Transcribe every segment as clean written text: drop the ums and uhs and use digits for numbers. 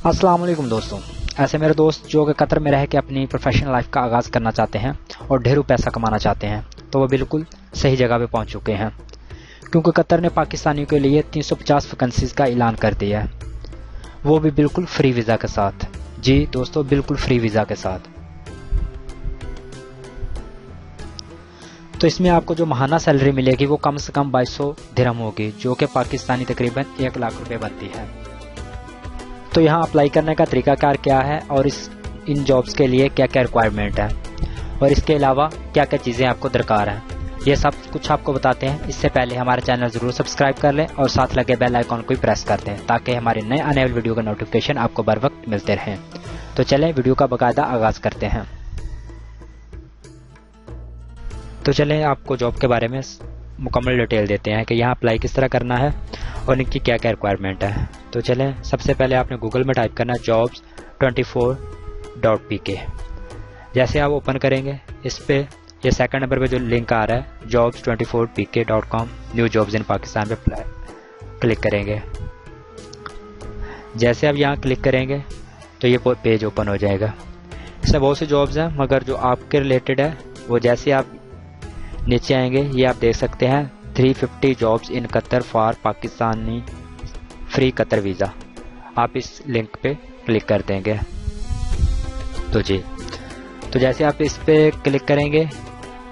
अस्सलाम वालेकुम दोस्तों। ऐसे मेरे दोस्त जो कि कतर में रह के अपनी प्रोफेशनल लाइफ का आगाज़ करना चाहते हैं और ढेरों पैसा कमाना चाहते हैं तो वो बिल्कुल सही जगह पे पहुंच चुके हैं, क्योंकि कतर ने पाकिस्तानियों के लिए 350 वैकेंसीज़ का ऐलान कर दिया है, वो भी बिल्कुल फ्री वीज़ा के साथ। जी दोस्तों, बिल्कुल फ्री वीज़ा के साथ। तो इसमें आपको जो माहाना सैलरी मिलेगी वो कम से कम 2200 दिरहम होगी, जो कि पाकिस्तानी तकरीबन 1 लाख रुपए बनती है। तो यहाँ अप्लाई करने का तरीकाकार क्या है और इन जॉब्स के लिए क्या क्या रिक्वायरमेंट है और इसके अलावा क्या क्या चीज़ें आपको दरकार हैं, ये सब कुछ आपको बताते हैं। इससे पहले हमारा चैनल ज़रूर सब्सक्राइब कर लें और साथ लगे बेल आइकॉन को भी प्रेस कर दें ताकि हमारे नए आने वाले वीडियो का नोटिफिकेशन आपको बर वक्त मिलते रहें। तो चलें वीडियो का बाकायदा आगाज़ करते हैं। तो चलें आपको जॉब के बारे में मुकम्मल डिटेल देते हैं कि यहाँ अप्लाई किस तरह करना है और इनकी क्या क्या रिक्वायरमेंट है। तो चलें, सबसे पहले आपने गूगल में टाइप करना है jobs24.pk। जैसे आप ओपन करेंगे इस पे ये सेकंड नंबर पे जो लिंक आ रहा है jobs24pk.com new jobs in Pakistan पे क्लिक करेंगे। जैसे आप यहाँ क्लिक करेंगे तो ये पेज ओपन हो जाएगा। इसमें बहुत सी जॉब्स हैं मगर जो आपके रिलेटेड है वो जैसे आप नीचे आएंगे ये आप देख सकते हैं 350 jobs in Qatar for Pakistani free Qatar visa. आप इस लिंक पे क्लिक कर देंगे तो जैसे आप इस पे क्लिक करेंगे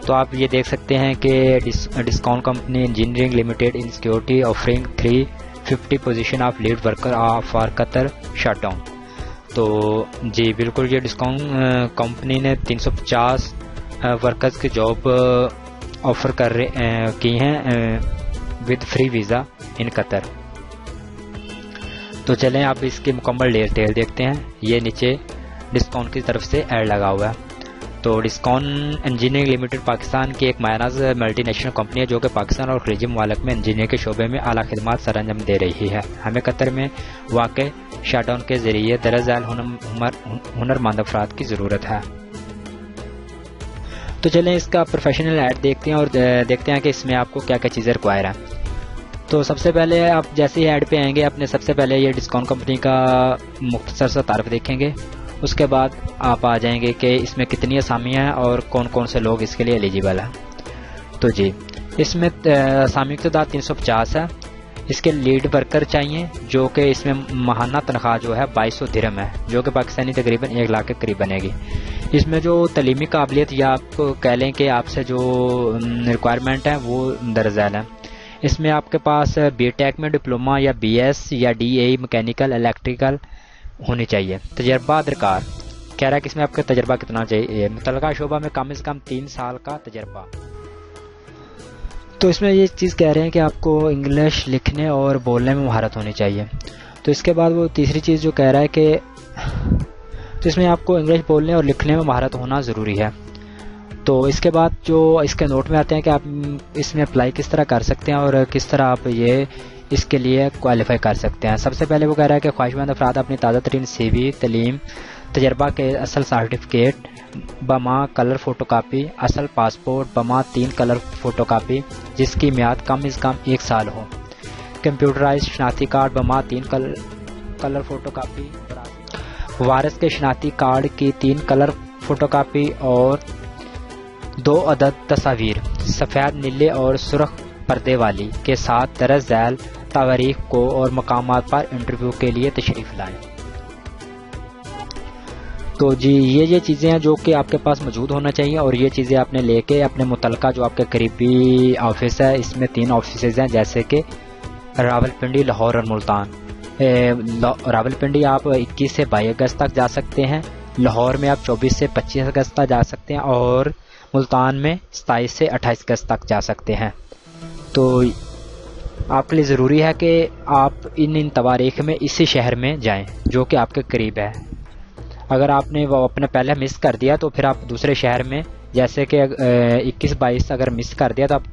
तो आप ये देख सकते हैं कि discount company engineering limited in security offering 350 position of lead worker for Qatar shutdown. तो जी बिल्कुल, ये डिस्काउंट कंपनी ने 350 वर्कर्स की जॉब ऑफर की हैं with free visa in Qatar. तो चलें आप इसकी मुकम्मल डिटेल देखते हैं। ये नीचे डिस्काउंट की तरफ से ऐड लगा हुआ है। तो डिस्काउंट इंजीनियरिंग लिमिटेड पाकिस्तान की एक मायनाज मल्टी नेशनल कंपनी है जो कि पाकिस्तान और खलीजी ममालिक में इंजीनियरिंग के शोबे में आला खिदमात सरअंजाम दे रही है। हमें कतर में वाक़ शटडाउन के ज़रिए दरअसल हुनरमंद अफराद की ज़रूरत है। तो चलें इसका प्रोफेशनल ऐड देखते हैं और देखते हैं कि इसमें आपको क्या क्या चीज़ें रिक्वायर हैं। तो सबसे पहले आप जैसे ही ऐड पे आएंगे अपने सबसे पहले ये डिस्काउंट कंपनी का मुख्तसर सा तारफ़ देखेंगे। उसके बाद आप आ जाएंगे कि इसमें कितनी असामियाँ हैं और कौन कौन से लोग इसके लिए एलिजिबल हैं। तो जी इसमें असामियों की तादाद 350 है। इसके लीड वर्कर चाहिए जो कि इसमें माहाना तनख्वाह जो है 2200 दिरहम है, जो कि पाकिस्तानी तकरीबन 1 लाख के करीब बनेगी। इसमें जो तलीमी काबिलियत या आपको कह लें कि आपसे जो रिक्वायरमेंट है वो दरअसल है। इसमें आपके पास बीटेक में डिप्लोमा या बीएस या डीए मैकेनिकल इलेक्ट्रिकल होनी चाहिए। तजर्बा दरकार कह रहा है कि इसमें आपका तजर्बा कितना चाहिए, मुतल्लिका शोबा में कम से कम 3 साल का तजर्बा। तो इसमें ये चीज़ कह रहे हैं कि आपको इंग्लिश लिखने और बोलने में महारत होनी चाहिए। तो इसके बाद वो तीसरी चीज़ जो कह रहा है कि तो इसमें आपको इंग्लिश बोलने और लिखने में महारत होना ज़रूरी है। तो इसके बाद जो इसके नोट में आते हैं कि आप इसमें अप्लाई किस तरह कर सकते हैं और किस तरह आप ये इसके लिए क्वालिफाई कर सकते हैं। सबसे पहले वो कह रहा है कि ख्वाहिशमंद अफराद अपनी ताज़ा तरीन CV तलीम तजर्बा के असल सर्टिफिकेट बमा कलर फ़ोटोकापी, असल पासपोर्ट बमा 3 कलर फ़ोटोकापी जिसकी मियाद कम से कम 1 साल हो, कंप्यूटराइज शनाख्ती कार्ड बमा 3 कलर फ़ोटोकापी, वारिस के शनाख्ती कार्ड की 3 कलर फ़ोटोकापी और 2 अदद तस्वीर सफ़ेद नीले और सुर्ख पर्दे वाली के साथ दरज झैल तारीख को और मकामात पर इंटरव्यू के लिए तशरीफ़ लाएं। तो जी ये चीज़ें हैं जो कि आपके पास मौजूद होना चाहिए और ये चीज़ें आपने लेके अपने मुतल्लिका जो आपके करीबी ऑफिस है, इसमें 3 ऑफिस हैं जैसे कि रावलपिंडी, लाहौर और मुल्तान। रावलपिंडी आप 21 से 22 अगस्त तक जा सकते हैं, लाहौर में आप 24 से 25 अगस्त तक जा सकते हैं और मुल्तान में 27 से 28 अगस्त तक जा सकते हैं। तो आपके लिए ज़रूरी है कि आप इन तवारीख में इसी शहर में जाएं जो कि आपके करीब है। अगर आपने वो अपने पहले मिस कर दिया तो फिर आप दूसरे शहर में जैसे कि 21-22 अगर मिस कर दिया तो आप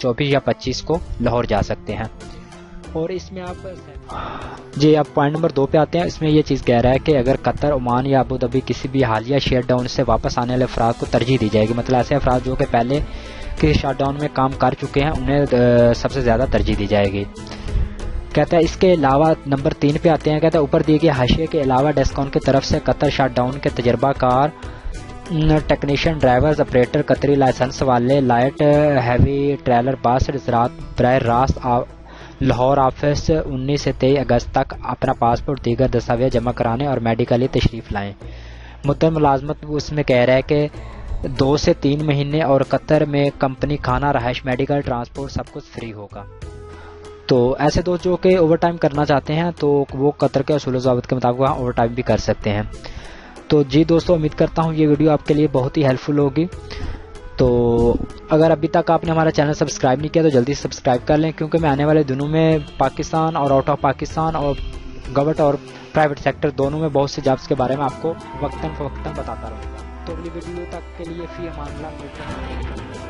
24 या 25 को लाहौर जा सकते हैं। और इसमें आप जी आप पॉइंट नंबर 2 पे आते हैं। इसमें ये चीज़ कह रहा है कि अगर कतर, ओमान या अबू धाबी किसी भी हालिया शटडाउन से वापस आने वाले अफराद को तरजीह दी जाएगी। मतलब ऐसे अफराद जो कि पहले के शटडाउन में काम कर चुके हैं उन्हें सबसे ज़्यादा तरजीह दी जाएगी। کہتا ہے اس کے علاوہ نمبر 3 پہ آتے ہیں. کہتا ہے اوپر دیے گئے حاشیے کے علاوہ ڈیسکون کی طرف سے قطر شٹ ڈاؤن کے تجربہ کار ٹیکنیشین، ڈرائیورز، آپریٹر، قطری لائسنس والے، لائٹ ہیوی ٹریلر بس حضرات براہ راست لاہور آفس 19 سے 23 اگست تک اپنا پاسپورٹ دیگر دستاویز جمع کرانے اور میڈیکلی تشریف لائیں. مدت ملازمت اس میں کہہ رہا ہے کہ 2 سے 3 مہینے اور قطر میں کمپنی کھانا، رہائش، میڈیکل، ٹرانسپورٹ سب کچھ فری ہوگا. تو ایسے دوست جو کہ اوور ٹائم کرنا چاہتے ہیں تو وہ قطر کے اصول و ضوابط کے مطابق وہاں اوور ٹائم بھی کر سکتے ہیں. تو جی دوستو، امید کرتا ہوں یہ ویڈیو آپ کے لیے بہت ہی ہیلپ فل ہوگی. تو اگر ابھی تک آپ نے ہمارا چینل سبسکرائب نہیں کیا تو جلدی سے سبسکرائب کر لیں، کیونکہ میں آنے والے دنوں میں پاکستان اور آؤٹ آف پاکستان اور گورنمنٹ اور پرائیویٹ سیکٹر دونوں میں بہت سے جابس کے بارے میں آپ کو وقتاً فوقتاً بتاتا رہوں گا. تو اگلی ویڈیو تک کے لیے فی امان اللہ.